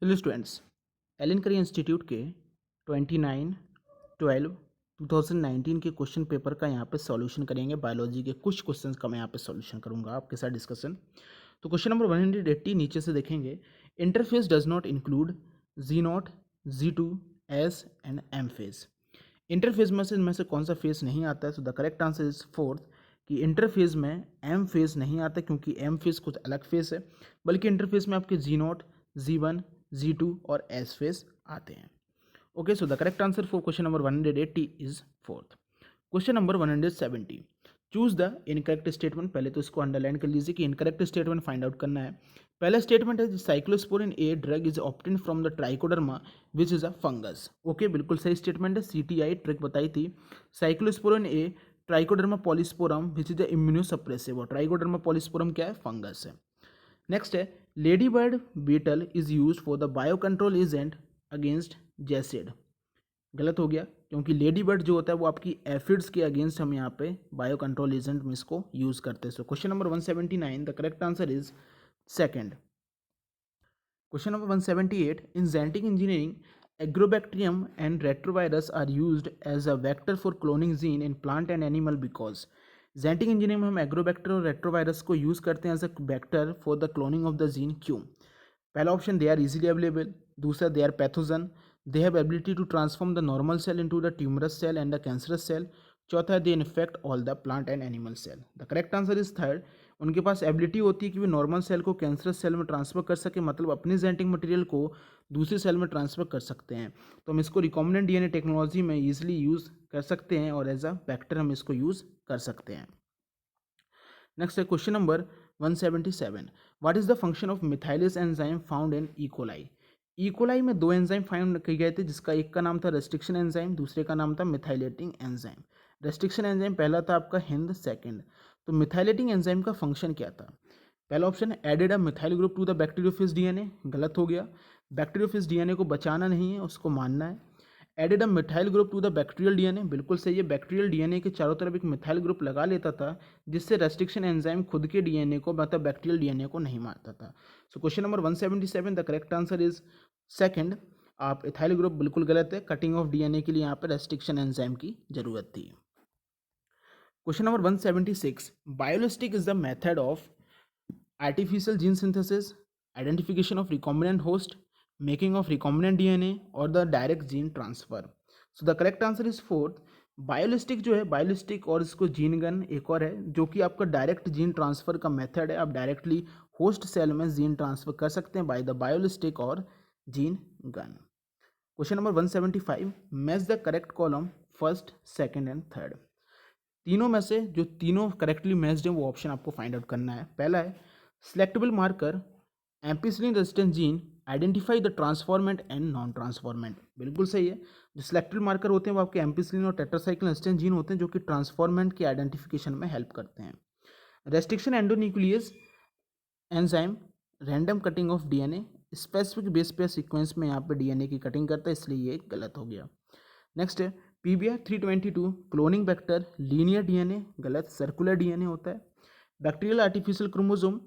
Hello students, Elon करी institute के 29/12/2019 के क्वेश्चन पेपर का यहाँ पे सॉल्यूशन करेंगे। बायोलॉजी के कुछ क्वेश्चंस का मैं यहाँ पे सॉल्यूशन करूँगा आपके साथ डिस्कशन। तो क्वेश्चन नंबर 180 नीचे से देखेंगे। Interface does not include Z0, Z2, S and M phase. Interphase में से कौन सा फेज नहीं आता है? तो the correct answer is fourth कि इंटरफेज में एम फेज नहीं आता, क्योंकि एम फेज कुछ अलग फेज है, बल्कि इंटरफेज में आपके Z0, Z1, Z2 और S फेज आते हैं। Okay, so the correct answer for question number 180 is fourth. Question number 170, choose the incorrect statement. पहले तो इसको अंडरलाइन कर लीजिए कि इनकरेक्ट स्टेटमेंट फाइंड आउट करना है। पहला स्टेटमेंट है cyclosporin A drug is obtained from the Trichoderma which is a fungus. Okay, बिल्कुल सही स्टेटमेंट है। CTI ट्रिक बताई थी। Cyclosporin A Trichoderma polysporum which is a immunosuppressive, और ट्राइकोडर्मा पॉलीस्पोरम क्या है? फंगस है। नेक्स्ट है lady bird beetle is use for the bio control agent against jassid. गलत हो गया, क्योंकि लेडी बर्ड जो होता है वो आपकी एफिड्स के अगेंस्ट हम यहाँ पे बायो कंट्रोल एजेंट में इसको यूज करते हैं। So question number 179 the correct answer is second. Question number 178, in genetic engineering agrobacterium and retrovirus are used as a vector for cloning gene in plant and animal because. Genetic engineering में हम agrobacter और retrovirus को use करते हैं as a vector for the cloning of the gene. क्यों? पहला option, they are easily available. दूसरा, they are pathogen. They have ability to transform the normal cell into the tumorous cell and the cancerous cell. चौथा है, they infect all the plant and animal cell. The correct answer is third. उनके पास ability होती है कि वे normal cell को cancerous cell में ट्रांसफर कर सके, मतलब अपने जेनेटिक मटेरियल को दूसरे सेल में ट्रांसफर कर सकते हैं। तो हम इसको रिकॉम्बिनेंट DNA टेक्नोलॉजी में ईजिली यूज़ कर सकते हैं और एज अ वेक्टर हम इसको यूज़ कर सकते हैं। नेक्स्ट है question number 177, what is the function of methylase enzyme found in E coli. E coli में दो एंजाइम फाउंड किए गए थे, जिसका एक का नाम था रेस्ट्रिक्शन एंजाइम, दूसरे का नाम था मिथाइलेटिंग एंजाइम। रेस्ट्रिक्शन एंजाइम पहला था आपका हिंद, सेकंड। तो मिथाइलेटिंग एंजाइम का फंक्शन क्या था? पहला option, added a methyl group to the bacteriophage DNA। गलत हो गया। बैक्टीरियोफेज DNA को बचाना नहीं है, उसको मानना है। Added a methyl group to the bacterial DNA, बिल्कुल सही है। बैक्टीरियल DNA के चारों तरफ एक मिथाइल ग्रुप लगा लेता था, जिससे रेस्ट्रिक्शन एंजाइम खुद के DNA को, मतलब बैक्टीरियल DNA को नहीं मारता था। सो question number 177 the correct answer is second. आप इथाइल ग्रुप बिल्कुल गलत है। कटिंग ऑफ DNA के लिए यहाँ पर रेस्ट्रिक्शन एंजाइम की जरूरत थी। Question number 176, biolistic is the method of artificial gene synthesis, identification of recombinant host, making of recombinant DNA or the direct gene transfer. So the correct answer is fourth. Biolistic जो है, biolistic और इसको gene gun एक और है, जो कि आपका डायरेक्ट जीन ट्रांसफर का मेथड है। आप डायरेक्टली होस्ट सेल में जीन ट्रांसफर कर सकते हैं बाय द बायोलिस्टिक और gene gun. Question number 175, match the correct column first, second and third. तीनों में से जो तीनों करेक्टली मैच्ड हैं वो ऑप्शन आपको फाइंड आउट करना है। पहला है selectable marker ampicillin resistant gene identify the transformant and non transformant. बिल्कुल सही है। जो सेलेक्टेबल मार्कर होते हैं वो आपके एम्पिसिलिन और टेट्रासाइक्लिन रेजिस्टेंट जीन होते हैं, जो कि ट्रांसफॉर्मेंट के आइडेंटिफिकेशन में हेल्प करते हैं। Restriction endonuclease enzyme random cutting of DNA, specific base pair sequence में यहाँ पे DNA की कटिंग करता है, इसलिए ये गलत हो गया। नेक्स्ट है PBR 322 cloning vector linear DNA, गलत, सर्कुलर DNA होता है। Bacterial artificial chromosome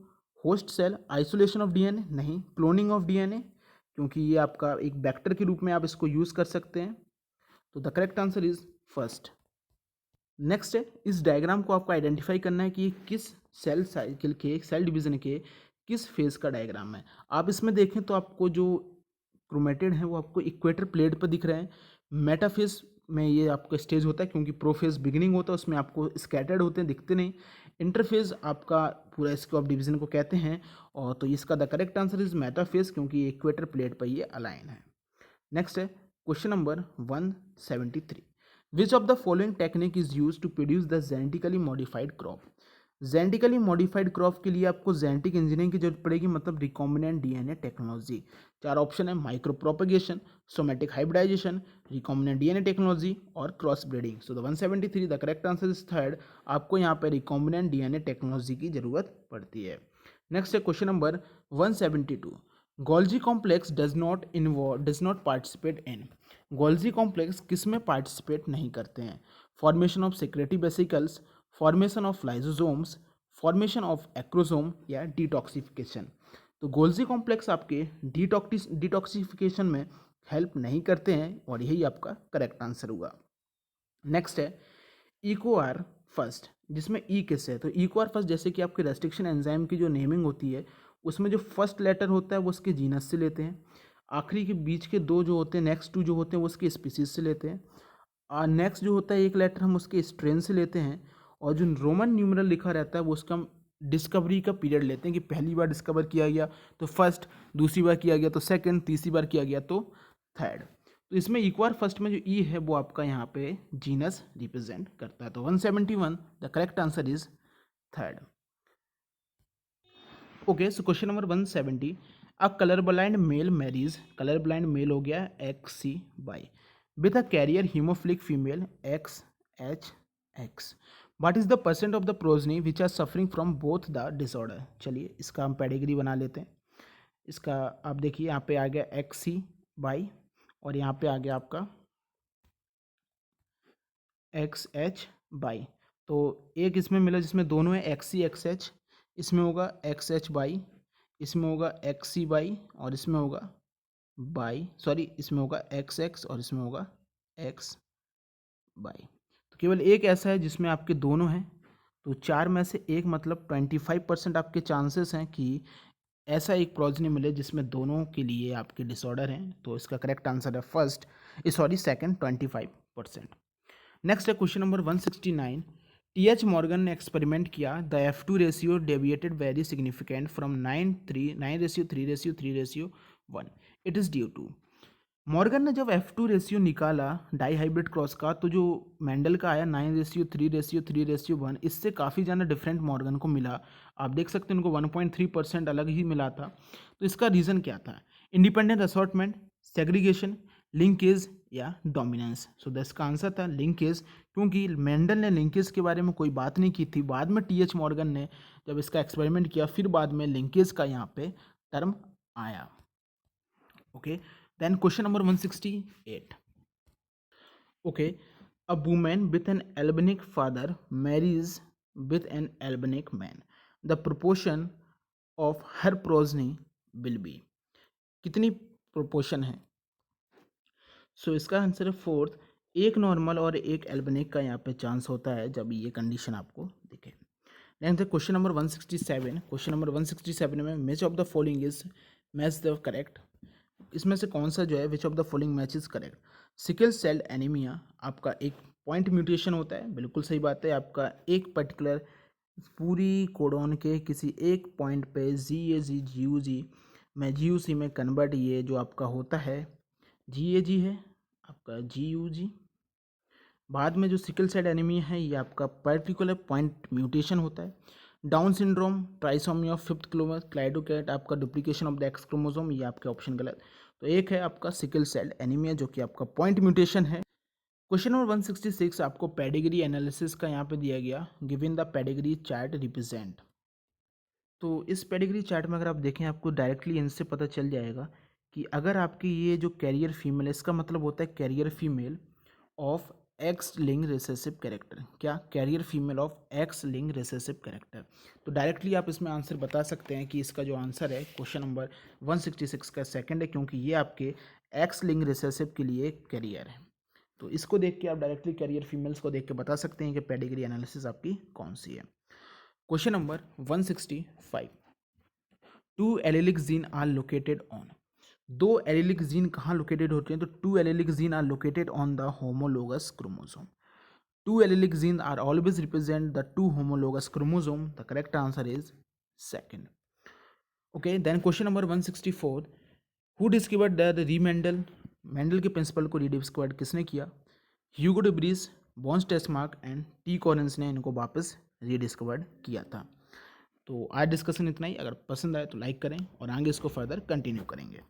host cell isolation of DNA, नहीं, क्लोनिंग ऑफ DNA, क्योंकि ये आपका एक वेक्टर के रूप में आप इसको यूज कर सकते हैं। तो the correct answer is first. Next है इस डायग्राम को आपको आइडेंटिफाई करना है कि ये किस सेल साइकिल के, सेल डिवीजन के किस फेज का डायग्राम है। आप इसमें देखें तो आपको जो क्रोमेटिड है वो आपको इक्वेटर प्लेट पर दिख रहे हैं। मेटाफेज में ये आपका स्टेज होता है, क्योंकि प्रोफेज बिगिनिंग होता है, उसमें आपको स्कैटर्ड होते हैं, दिखते नहीं। इंटरफेज आपका पूरा इसको आप डिवीजन को कहते हैं, और तो इसका the correct answer is metaphase, क्योंकि इक्वेटर प्लेट पर ये अलाइन है। नेक्स्ट है question number 173, which of the following technique is use to produce the genetically modified crop. Genetically modified crop के लिए आपको जेनेटिक इंजीनियरिंग की जरूरत पड़ेगी, मतलब रिकॉम्बिनेंट DNA टेक्नोलॉजी। चार ऑप्शन है, micro propagation, somatic hybridisation, recombinant DNA technology और cross breeding. So the 173 the correct answer is third. आपको यहाँ पर रिकॉम्बिनेंट DNA टेक्नोलॉजी की जरूरत पड़ती है। नेक्स्ट है question number 172, Golgi complex does not participate in. Golgi complex किस में पार्टिसिपेट नहीं करते हैं? Formation of secretary vesicles, formation of lysosomes, formation of acrosome या डिटॉक्सिफिकेशन। तो गोल्जी कॉम्प्लेक्स आपके डिटॉक्सिफिकेशन में हेल्प नहीं करते हैं और यही आपका करेक्ट आंसर हुआ। नेक्स्ट है इकोआर फर्स्ट, जिसमें ई किससे है, तो इकोआर फर्स्ट जैसे कि आपके रेस्ट्रिक्शन एंजाइम की जो नेमिंग होती है उसमें जो फर्स्ट लेटर होता है वो उसके जीनस से लेते हैं, आखिरी के बीच के दो जो होते हैं नेक्स्ट टू जो होते हैं वो उसके स्पीसीज से लेते हैं, और नेक्स्ट जो होता है एक लेटर हम उसके स्ट्रेन से लेते हैं, और जो रोमन न्यूमरल लिखा रहता है वो उसका हम डिस्कवरी का पीरियड लेते हैं कि पहली बार डिस्कवर किया गया तो फर्स्ट, दूसरी बार किया गया तो सेकंड, तीसरी बार किया गया तो थर्ड। तो इसमें इक्वार फर्स्ट में जो ई है वो आपका यहाँ पे जीनस रिप्रेजेंट करता है। तो 171 the correct answer is third. Okay, so question number 170, a colour blind male marries, colour blind male हो गया XCY with a carrier haemophilic female XHX, what is the percent of the progeny which are suffering from both the disorder. चलिए इसका हम pedigree बना लेते हैं। इसका आप देखिए यहाँ पे आ गया XCY और यहाँ पे आ गया आपका XHY। तो एक इसमें मिला जिसमें दोनों है XCXH, इसमें होगा XHY, इसमें होगा XCY और इसमें होगा इसमें होगा XX और इसमें होगा XY। तो केवल एक ऐसा है जिसमें आपके दोनों हैं, तो चार में से एक मतलब 25% आपके चांसेस हैं कि ऐसा एक प्रोजनी मिले जिसमें दोनों के लिए आपके डिसऑर्डर हैं। तो इसका करेक्ट आंसर है सेकंड 25%। नेक्स्ट है क्वेश्चन नंबर 169, TH मॉर्गन ने एक्सपेरिमेंट किया, the F2 ratio deviated very significant from 9:3:1, it is due to. Morgan ने जब F2 रेशियो निकाला डाईहाइब्रिड क्रॉस का, तो जो मेंडल का आया 9:3:3:1, इससे काफ़ी ज़्यादा डिफरेंट मॉर्गन को मिला। आप देख सकते हैं उनको 1.3% अलग ही मिला था। तो इसका रीज़न क्या था? इंडिपेंडेंट असॉर्टमेंट, सेग्रीगेशन, लिंकेज या डोमिनेंस। सो इसका आंसर था लिंकेज, क्योंकि मेंडल ने लिंकेज के बारे में कोई बात नहीं की थी। बाद में TH मॉर्गन ने जब इसका एक्सपेरिमेंट किया फिर बाद में लिंकेज का यहाँ पे टर्म आया। Okay, then question number 168, okay, a women with an albinic father marries with an albinic man, the proportion of her progeny will be. कितनी प्रोपोर्शन है? सो इसका आंसर है फोर्थ, एक नॉर्मल और एक एल्बनिक का यहाँ पे चांस होता है जब ये कंडीशन आपको दिखे। नेक्स्ट है क्वेश्चन नंबर 167, क्वेश्चन नंबर 167 में match of the following is match the correct, इसमें से कौन सा जो है which of the following match is correct. Sickle cell anaemia आपका एक पॉइंट म्यूटेशन होता है, बिल्कुल सही बात है। आपका एक पर्टिकुलर पूरी कोडोन के किसी एक पॉइंट पे GUG में GUC में कन्वर्ट ये जो आपका होता है GAG है आपका GUG। बाद में जो सिकल सेल एनीमिया है ये आपका पर्टिकुलर पॉइंट म्यूटेशन होता है। Down syndrome, trisomy of fifth क्लाइडोकैट आपका duplication of the X chromosome, ये आपके ऑप्शन गलत। तो एक है आपका सिकल सेल एनीमिया जो कि आपका पॉइंट म्यूटेशन है। क्वेश्चन नंबर 166 आपको पेडिग्री एनालिसिस का यहाँ पे दिया गया, given the pedigree chart represent. तो इस पेडिग्री चार्ट में अगर आप देखें आपको डायरेक्टली इनसे पता चल जाएगा कि अगर आपकी ये जो कैरियर फीमेल है इसका मतलब होता है carrier female of X linked recessive character. क्या? Carrier female of X linked recessive character. तो डायरेक्टली आप इसमें आंसर बता सकते हैं कि इसका जो आंसर है क्वेश्चन नंबर 166 का सेकंड है, क्योंकि ये आपके एक्स लिंक रिसेसिव के लिए कैरियर है। तो इसको देख के आप डायरेक्टली कैरियर फीमेल्स को देख के बता सकते हैं कि पेडिग्री एनालिसिस आपकी कौन सी है। Question number 165, two allelic gene are located on, दो एलेलिक जीन कहाँ लोकेटेड होते हैं? तो two allelic gene are located on the homologous chromosome. Two allelic gene are always represent the two homologous chromosome, the correct answer is second. Okay, then question number 164, who discovered the re Mendel, Mendel के principle को rediscovered किसने किया? Hugo de Vries, बॉन्स Tschermak and T Correns ने इनको वापस rediscovered किया था। तो आज डिस्कशन इतना ही। अगर पसंद आए तो लाइक करें और आगे इसको फर्दर कंटिन्यू करेंगे।